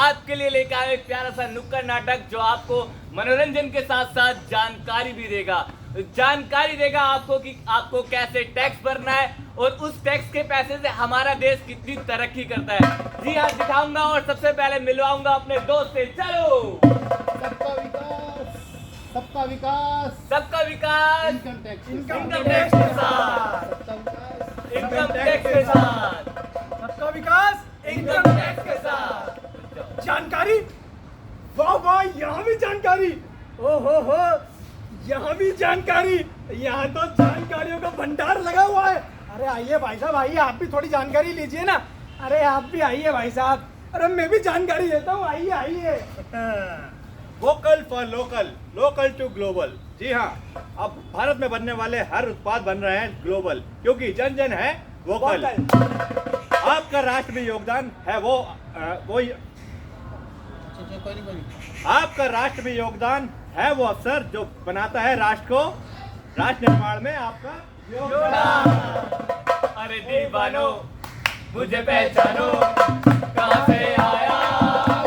आपके लिए लेकर आए एक प्यारा सा नुक्कड़ नाटक जो आपको मनोरंजन के साथ साथ जानकारी भी देगा। जानकारी देगा आपको कि आपको कैसे टैक्स भरना है और उस टैक्स के पैसे से हमारा देश कितनी तरक्की करता है। जी हाँ, दिखाऊंगा और सबसे पहले मिलवाऊंगा अपने दोस्त से। चलो। सबका विकास, सबका विकास, सबका विकास इनकम टैक्स, इनकम टैक्स के साथ, इनकम टैक्स के साथ, सबका विकास इनकम टैक्स के साथ। जानकारी, वाह वाह, यहाँ भी जानकारी, ओ हो, यहाँ भी जानकारी, यहाँ तो जानकारियों का भंडार लगा हुआ है। अरे आइए भाई साहब, आइए, आप भी थोड़ी जानकारी लीजिए ना। अरे आप भी आइए भाई साहब, अरे मैं भी जानकारी लेता हूँ, आइए आइए। Vocal for local, local to global. जी हाँ, अब भारत में बनने वाले हर उत्पाद बन रहे हैं ग्लोबल, क्योंकि जन जन है वोकल। आपका राष्ट्र में योगदान है वो आपका राष्ट्र में योगदान है वो अफसर जो बनाता है राष्ट्र को, राष्ट्र निर्माण में आपका योगदान। अरे दीवानो मुझे पहचानो, कहाँ से आया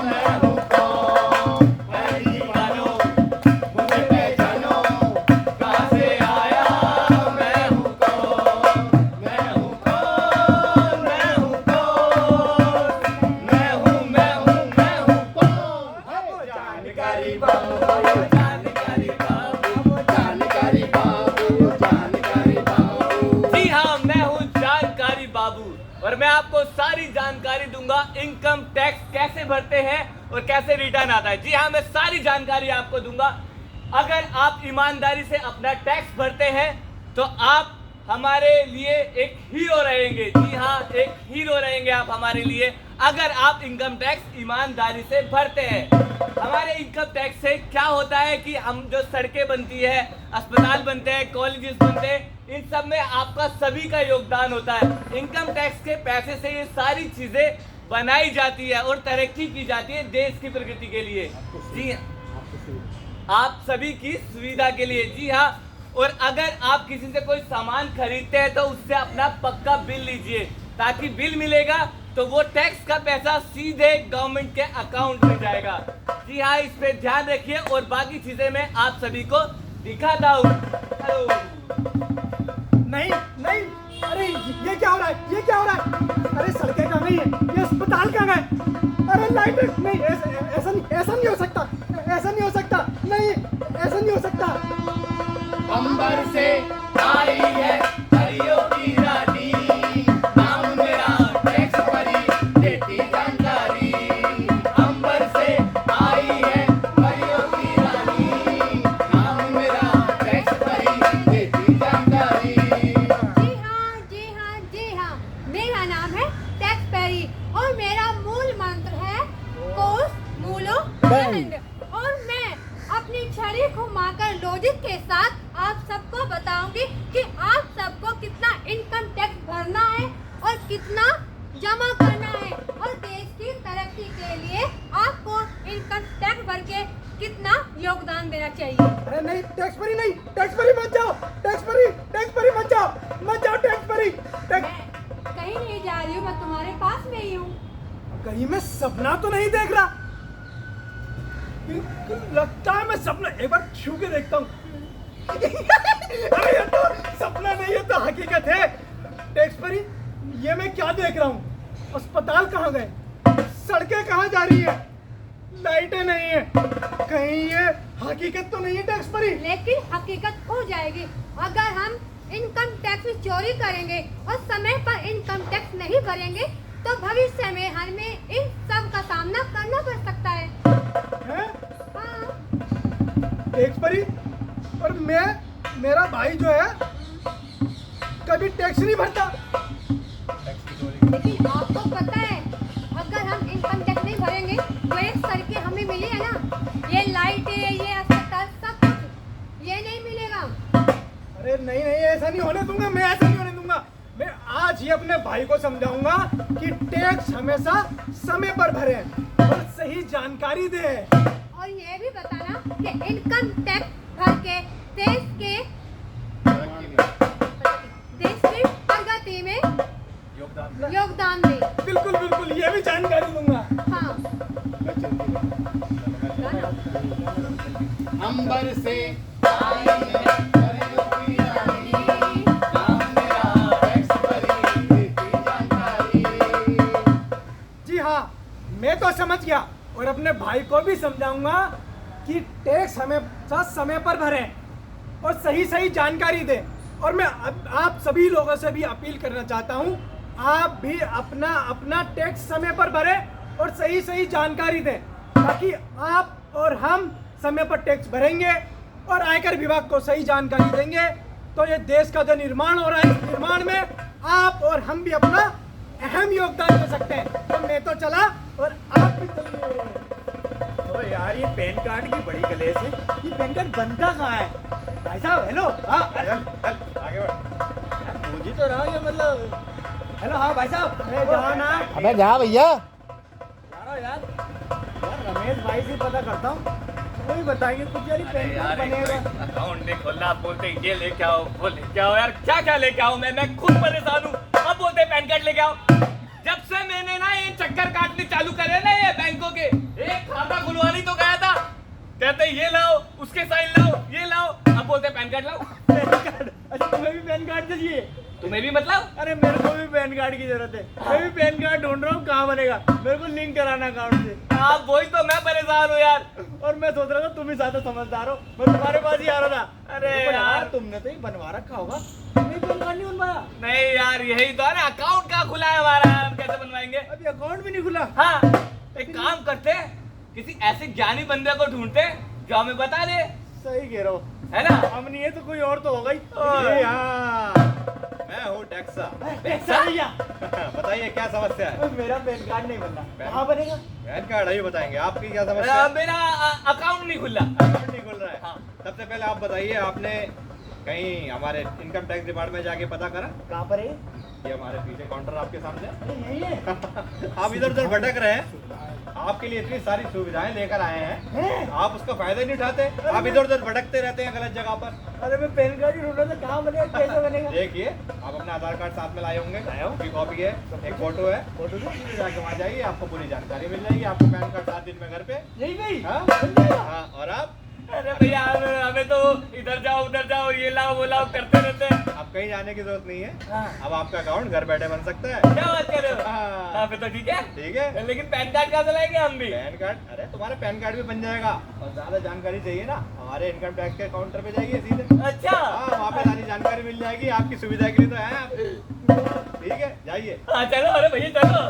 मैं हूँ कौन। अरे दीवानो मुझे पहचानो, कहाँ से आया मैं हूँ कौन। मैं हूँ कौन, मैं हूँ कौन, मैं हूँ कौन। जानकारी बाबू, जानकारी बाबू, जानकारी बाबू, जानकारी बाबू। जी हाँ, मैं हूँ जानकारी बाबू और मैं आपको सारी जानकारी दूंगा इनकम टैक्स कैसे भरते हैं और कैसे रिटर्न आता है। जी हाँ, मैं सारी जानकारी आपको दूंगा। अगर आप ईमानदारी से अपना टैक्स भरते हैं तो आप हमारे लिए एक हीरो रहेंगे। जी हाँ, एक हीरो रहेंगे आप हमारे लिए अगर आप इनकम टैक्स ईमानदारी से भरते हैं। हमारे इनकम टैक्स से क्या होता है कि हम जो सड़कें बनती है, अस्पताल बनते हैं, कॉलेजेस बनते हैं, इन सब में आपका सभी का योगदान होता है। इनकम टैक्स के पैसे से ये सारी चीजें बनाई जाती है और तरक्की की जाती है देश की प्रगति के लिए। जी आप सभी की सुविधा के लिए। जी हाँ, और अगर आप किसी से कोई सामान खरीदते हैं तो उससे अपना पक्का बिल लीजिए, ताकि बिल मिलेगा तो वो टैक्स का पैसा सीधे गवर्नमेंट के अकाउंट में जाएगा। जी हाँ, इस पे ध्यान रखिए और बाकी चीजें मैं आप सभी को दिखाता हूँ। नहीं नहीं, अरे ये क्या हो रहा है, ये क्या हो रहा है? अरे सड़कें कहाँ गई है, ये अस्पताल कहाँ गए? अरे लाइट नहीं, ऐसा नहीं हो सकता, ऐसा नहीं हो सकता, नहीं ऐसा नहीं हो सकता। अंबर से आई है परियों की रानी, नाम मेरा टैक्स परी देती जानकारी। अंबर से आई है परियों की रानी, नाम मेरा टैक्स परी देती जानकारी। जी हाँ, जी हाँ, जी हाँ, मेरा नाम है टैक्स पेरी और मेरा मूल मंत्र है कोस मूलो दंड। और मैं अपनी छड़ी घुमाकर लॉजिक के साथ आप सबको बताऊंगी कि आप सबको कितना इनकम टैक्स भरना है और कितना जमा करना है और देश की तरक्की के लिए आपको इनकम टैक्स भर के कितना योगदान देना चाहिए। अरे नहीं, टैक्स परी नहीं, टैक्स परी मत जाओ, टैक्स परी मत जाओ, मत जाओ टैक्स परी। मैं कहीं नहीं जा रही हूँ, मैं तुम्हारे पास में ही हूँ। कहीं मैं सपना तो नहीं देख रहा? लगता है मैं सपना, एक बार छू के देखता हूँ। अरे ये तो सपना नहीं, ये तो हकीकत है। टैक्स परी, ये मैं क्या देख रहा हूँ? अस्पताल कहाँ गए? सड़कें कहाँ जा रही है? लाइटें नहीं है। कहीं ये हकीकत तो नहीं है टैक्स भरी? लेकिन हकीकत हो जाएगी अगर हम इनकम टैक्स की चोरी करेंगे और समय पर इनकम टैक्स नहीं भरेंगे तो भविष्य में हमें इन सब का सामना करना पड़ सकता है। हैं? हाँ। टैक्स भरी? और मेरा भाई जो है कभी टैक्स नहीं भरता। लेकिन आपको पता है अगर हम इनकम टैक्स नहीं भरेंगे तो ये सड़कें हमें मिली है ना, ये लाइटें, ये अस्पताल, सब कुछ ये नहीं मिलेगा। अरे नहीं नहीं, ऐसा नहीं होने दूंगा, मैं ऐसा नहीं होने दूंगा। मैं आज ही अपने भाई को समझाऊंगा कि टैक्स हमेशा समय पर भरे और सही जानकारी दे। और ये भी बताना कि इनकम टैक्स भर के देश की प्रगति में योगदान दे। बिल्कुल बिल्कुल, ये भी जानकारी दूंगा। हाँ। अंबर से आई है परियोगी रानी, नाम मेरा टैक्स भरी देती जानकारी। जी हाँ, मैं तो समझ गया और अपने भाई को भी समझाऊंगा कि टैक्स हमेशा समय पर भरें और सही सही जानकारी दें। और मैं आप सभी लोगों से भी अपील करना चाहता हूँ, आप भी अपना अपना टैक्स समय पर भरें और सही सही जानकारी दें, ताकि आप और हम समय पर टैक्स भरेंगे और आयकर विभाग को सही जानकारी देंगे तो ये देश का जो निर्माण हो रहा है, इस निर्माण में आप और हम भी अपना अहम योगदान दे सकते हैं। तो मैं तो चला और आप भी चलिए। ओ यार, ये पैन कार्ड की बड़ी कलेश है। ये पैन कार्ड बनता कहाँ है? भाई साहब हेलो। हाँ चल चल आगे बढ़। मुझे तो रहा ये मतलब। हेलो हाँ भाई साहब, अरे जाओ ना। अबे जा भैया। यार रमेश भाई से पता करता हूँ, वही बताएंगे कुछ। यार पैन कार्ड बनेगा। अकाउंट नहीं खोलना, आप बोलते हैं ये लेके आओ वो लेके आओ। यार क्या क्या लेके आओ? मैं खुद परेशान हूँ। अब बोलते हैं पैन कार्ड लेके आओ। जब से मैंने ना ये चक्कर काटने चालू करे ना ये बैंकों के, एक खाता खुलवानी तो गया था, कहते ये लाओ, उसके साइन लाओ, ये लाओ, अब बोलते पैन कार्ड लाओ। Pan card? अच्छा तुम्हें भी पैन कार्ड चाहिए? तुम्हें भी मतलब? अरे मेरे को भी पैन कार्ड की जरूरत है। मैं भी पैन कार्ड ढूंढ रहा हूँ, कहाँ बनेगा? मेरे को लिंक कराना अकाउंट से। आप वही तो मैं परेशान हूँ यार। और मैं सोच रहा था तुम ही ज्यादा समझदार हो, मैं तुम्हारे पास ही आ रहा था। अरे देखो यार, तुमने तो ही बनवा रखा होगा, तुमने पैन कार्ड नहीं बनवाया? नहीं यार, यही तो है ना, अकाउंट कहाँ खुला है हमारा, हम कैसे बनवाएंगे? अभी अकाउंट भी नहीं खुला। हाँ, एक काम करते हैं, किसी ऐसे ज्ञानी बंदे को ढूंढते हैं जो हमें बता दे, सही कह रहे हो। है ना? हम नहीं है तो कोई और तो होगा ही। ये हाँ, मैं हूँ टैक्सा। भैया बताइए क्या समस्या है? मेरा पैन कार्ड नहीं बनना, कहाँ बनेगा? पैन कार्ड अभी बताएंगे। आपकी क्या समस्या है? मेरा अकाउंट नहीं खुला। अकाउंट नहीं खुल रहा है। हाँ। सबसे पहले आप बताइए, आपने कहीं हमारे इनकम टैक्स डिपार्टमेंट में जाके पता करा? कहाँ पर है? ये हमारे पीछे काउंटर आपके सामने है। अरे यही है। आप इधर उधर भटक रहे हैं, आपके लिए इतनी सारी सुविधाएं लेकर आए हैं, आप उसका फायदा नहीं उठाते। आप इधर उधर भटकते रहते हैं गलत जगह पर। अरे मैं पैन कार्ड ही ढूंढ रहा था, कहाँ बनेगा, कैसे बनेगा? देखिए, आप अपना आधार कार्ड साथ में लाए होंगे, उसकी कॉपी है, एक फोटो है, फोटो से जाके वहाँ जाइए, आपको पूरी जानकारी मिल जाएगी। आपको पैन कार्ड 7 दिन में घर पे। यही नहीं? हाँ बन जाएगा? हाँ, और आप अरे भैया, हमें तो इधर जाओ उधर जाओ, ये लाओ वो लाओ करते रहते हैं। अब कहीं जाने की जरूरत नहीं है। हाँ। अब आपका अकाउंट घर बैठे बन सकता है। क्या बात कर रहे हो? हाँ। हाँ, फिर तो ठीक है। ठीक है। लेकिन पैन कार्ड कहाँ से लाएंगे हम भी? पैन कार्ड, अरे तुम्हारा पैन कार्ड भी बन जाएगा। और ज्यादा जानकारी चाहिए ना, हमारे इनकम टैक्स के काउंटर पे जाइए सीधे। अच्छा। हाँ, वहाँ पे सारी जानकारी मिल जाएगी, आपकी सुविधा के लिए तो है आप। ठीक है, जाइए। हाँ चलो, अरे भैया चलो।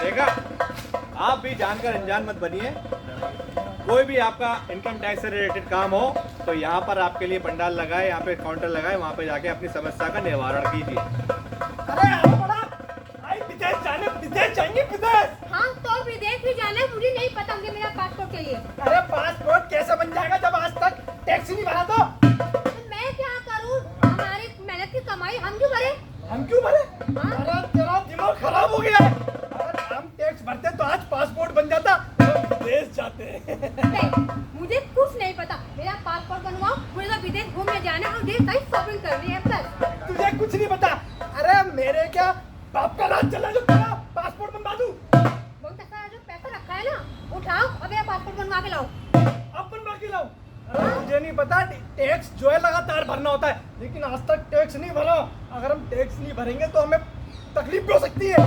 देखा, आप भी जानकर अनजान मत बनिए। कोई भी आपका इनकम टैक्स से रिलेटेड काम हो तो यहाँ पर आपके लिए पंडाल लगाए, यहाँ पे काउंटर लगाए, वहाँ पे जाके अपनी समस्या का निवारण कीजिए। अरे आओ बड़ा, आई विदेश जाएंगे विदेश। हाँ तो विदेश भी जाना है, मुझे नहीं पता, मुझे मेरा पासपोर्ट चाहिए। अरे पासपोर्ट कैसे बन जाएगा जब आज तक टैक्स ही नहीं भरा? तो मैं क्या करूँ, हमारी मेहनत की कमाई हम क्यों भरे? हम क्यों भरे? हाँ? अरे तेरा दिमाग खराब हो गया है। अगर हम टैक्स भरते तो आज पासपोर्ट बन जाता, तो विदेश जाते। नहीं, मुझे कुछ नहीं पता, मेरा पासपोर्ट बनवाओ, मुझे तो विदेश घूमने जाना है और ढेर सारी शॉपिंग करनी है बस। तुझे कुछ नहीं पता? अरे मेरे क्या बाप का राज चला जो तेरा पासपोर्ट बनवा दूं? बहुत सारा जो पैसा रखा है ना, उठाओ और मेरा पासपोर्ट बनवा के लाओ। अब बनवा के लाओ? अरे मुझे नहीं पता, टैक्स जो है लगातार भरना होता है, लेकिन आज तक टैक्स नहीं भरा। अगर हम टैक्स नहीं भरेंगे तो हमें तकलीफ भी हो सकती है।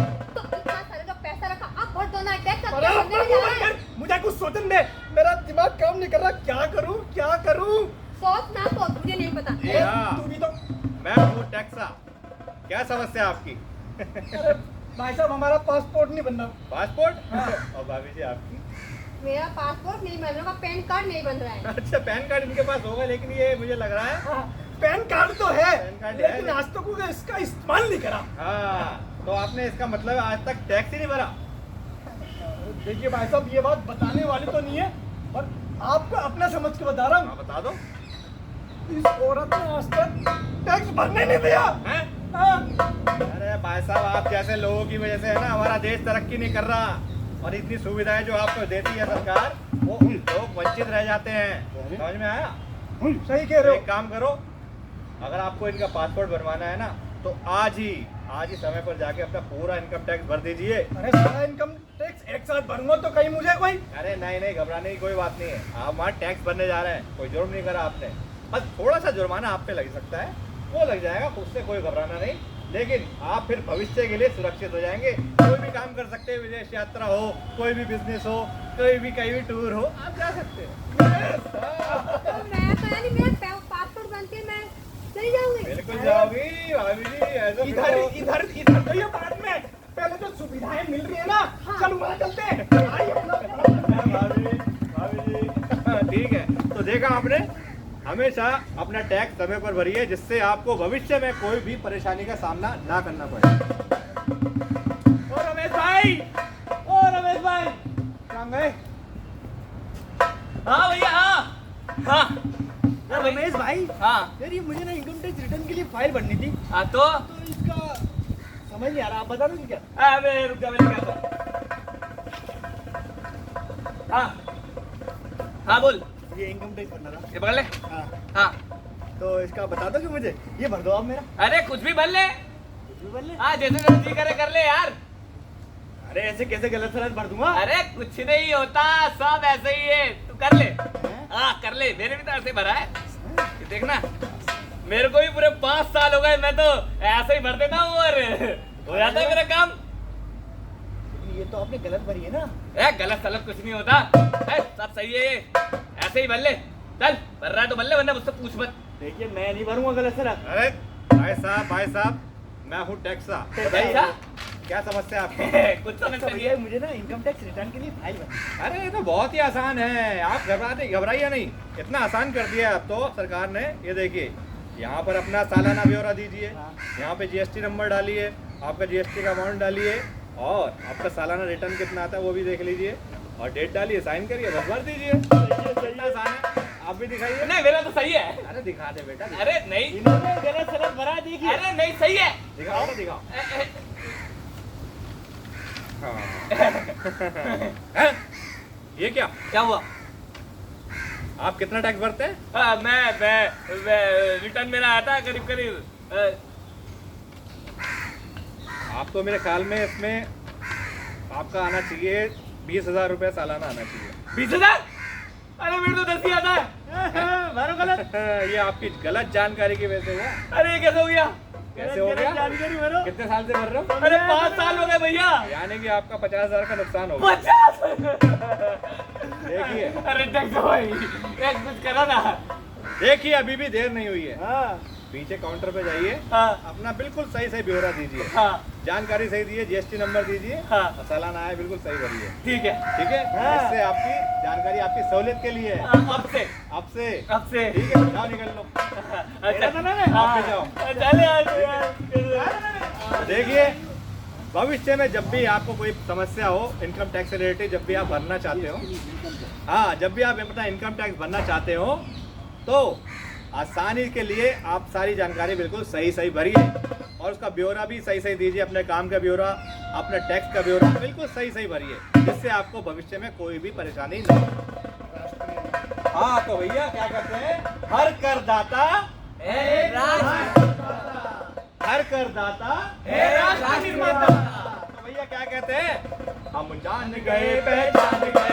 समस्या आपकी? अरे भाई साहब हमारा पासपोर्ट नहीं बन रहा। पासपोर्ट? और भाभी जी आपकी? मेरा पासपोर्ट नहीं बन रहा, पैन कार्ड नहीं बन रहा है। अच्छा, पैन कार्ड इनके पास होगा, लेकिन ये मुझे लग रहा है हाँ, पैन कार्ड तो है पैन कार्ड है, लेकिन आज तक इसका इस्तेमाल नहीं करा। हाँ, तो आपने इसका मतलब आज तक टैक्स ही नहीं भरा? देखिए भाई साहब ये बात बताने वाली तो नहीं है, पर आपको अपना समझ के बता रहा हाँ, हूँ। बता दो। इस औरत ने आज तक टैक्स भरने नहीं दिया। हैं? हाँ। अरे भाई साहब, आप जैसे लोगों की वजह से है ना हमारा देश तरक्की नहीं कर रहा, और इतनी सुविधाएं जो आपको देती है सरकार, वो लोग वंचित रह जाते हैं। समझ में आया? सही कह रहे एक हो। काम करो, अगर आपको इनका पासपोर्ट बनवाना है ना, तो आज ही समय पर जाके अपना पूरा इनकम टैक्स भर दीजिए। अरे सारा इनकम टैक्स एक साथ भरूंगा तो कहीं मुझे कोई। अरे नहीं, घबराने की कोई बात नहीं है। आप वहाँ टैक्स भरने जा रहे हैं, कोई जुर्म नहीं करा आपने, बस थोड़ा सा जुर्माना आप पे लग सकता है, वो लग जाएगा, उससे कोई घबराना नहीं। लेकिन आप फिर भविष्य के लिए सुरक्षित हो जाएंगे। कोई भी काम कर सकते हैं, विदेश यात्रा हो, कोई भी बिजनेस हो, कोई भी कहीं भी टूर हो, आप जा सकते हैं। तो मैं तो यानी मेरा पासपोर्ट बन के मैं चली जाऊंगी। बिल्कुल जाओगी भाभी जी, ऐसा इधर तो ये बाद में, पहले तो सुविधाएं मिल रही है ना। हाँ। चलो वहाँ चलते हैं। आइए भाभी जी ठीक है। तो देखा आपने, हमेशा अपना टैक्स समय पर भरिए, जिससे आपको भविष्य में कोई भी परेशानी का सामना ना करना पड़े। और रमेश भाई, कहाँ गए? हाँ भैया, हाँ हाँ रमेश भाई, हाँ यार ये मुझे ना इनकम टैक्स रिटर्न के लिए फाइल भरनी थी, हाँ। तो तो इसका समझ नहीं आ रहा, आप बता दोगे क्या? अबे रुक जा, मैंने क्या कहा? हाँ हाँ बोल, ये इनकम टैक्स भरना था। ये पकड़ ले। हाँ, हाँ, तो इसका बता दो कि मुझे ये भर दो आप मेरा। अरे कुछ भी भर ले। कुछ भी भर ले। हाँ, जैसे जैसे जी करे कर ले यार। अरे ऐसे कैसे गलत सलत भर दूंगा? अरे कुछ नहीं होता, सब ऐसे ही है, तू कर ले। हाँ कर ले, मैंने भी तो ऐसे भरा है, ये देखना। मेरे को भी पूरे 5 साल हो गए, मैं तो ऐसे ही भर देता हूँ और हो जाता है मेरा काम। ये तो आपने गलत भरी है ना। गलत सलत कुछ नहीं होता, सब सही है ये, ऐसे ही भर ले। चल भर रहा है तो भर ले, वरना मुझसे पूछ मत। देखिए मैं नहीं भरूंगा गलत सलत। अरे भाई साहब, मैं हूँ टैक्सा। बताइए अच्छा? क्या समस्या है आपकी? कुछ समझ तो नहीं भैया है। मुझे ना इनकम टैक्स रिटर्न के लिए फाइल भरनी। अरे ये तो बहुत ही आसान है, आप घबराइए नहीं, इतना आसान कर दिया है अब तो सरकार ने। ये देखिए, यहाँ पर अपना सालाना ब्यौरा दीजिए, यहाँ पे जीएसटी नंबर डालिए, आपका जीएसटी का अमाउंट डालिए, और आपका सालाना रिटर्न कितना आता है वो भी देख लीजिए, और डेट डालिए, साइन करिए, बस भर दीजिए। इतना आसान है, आप भी दिखाइए। नहीं मेरा तो सही है। अरे दिखा दे बेटा, अरे नहीं, इन्होंने गलत सलत भरा, देखिए। अरे नहीं सही है। दिखाओ तो दिखाओ। हाँ। हैं? ये क्या, क्या हुआ? आप कितना टैक्स भरते हैं? मैं रिटर्न मेरा आता करीब करीब आप तो मेरे ख्याल में इसमें आपका आना चाहिए 20,000 रुपये सालाना आना चाहिए। 20,000? अरे मेरे तो 10 ही आता है। भरो गलत। ये आपकी गलत जानकारी की वजह से हुआ। अरे ये कैसे हो गया? कैसे हो गया? जानकारी भरो। कितने साल से भर रहे हो? अरे 5 साल हो गए भैया। यानी कि आपका 50,000 का नुकसान होगा। 50? देखिए अरे टैक्स भाई, एक कुछ करो ना। देखिए, अभी भी देर नहीं हुई है, हाँ, पीछे काउंटर पे जाइए, हाँ अपना बिल्कुल सही ब्यौरा दीजिए, हाँ जानकारी सही दीजिए, जीएसटी नंबर दीजिए, हाँ। और सालाना आय बिल्कुल सही भरिए। ठीक है। ठीक है, हाँ। इससे आपकी जानकारी आपकी सहूलियत के लिए है। अब से अब से ठीक है, जाओ निकल लो। अच्छा आप भी जाओ। देखिए, भविष्य में जब भी आपको कोई समस्या हो इनकम टैक्स से रिलेटेड, जब भी आप भरना चाहते हो, हाँ जब भी आप अपना इनकम टैक्स भरना चाहते हो, तो आसानी के लिए आप सारी जानकारी बिल्कुल सही भरिए, और उसका ब्यौरा भी सही दीजिए, अपने काम का ब्यौरा, अपने टैक्स का ब्यौरा बिल्कुल सही भरिए, जिससे आपको भविष्य में कोई भी परेशानी नहीं हो। हाँ तो भैया क्या कहते हैं, हर करदाता हर करदाता राष्ट्र निर्माता। तो भैया क्या कहते हैं, हम जान गए पहचान गए।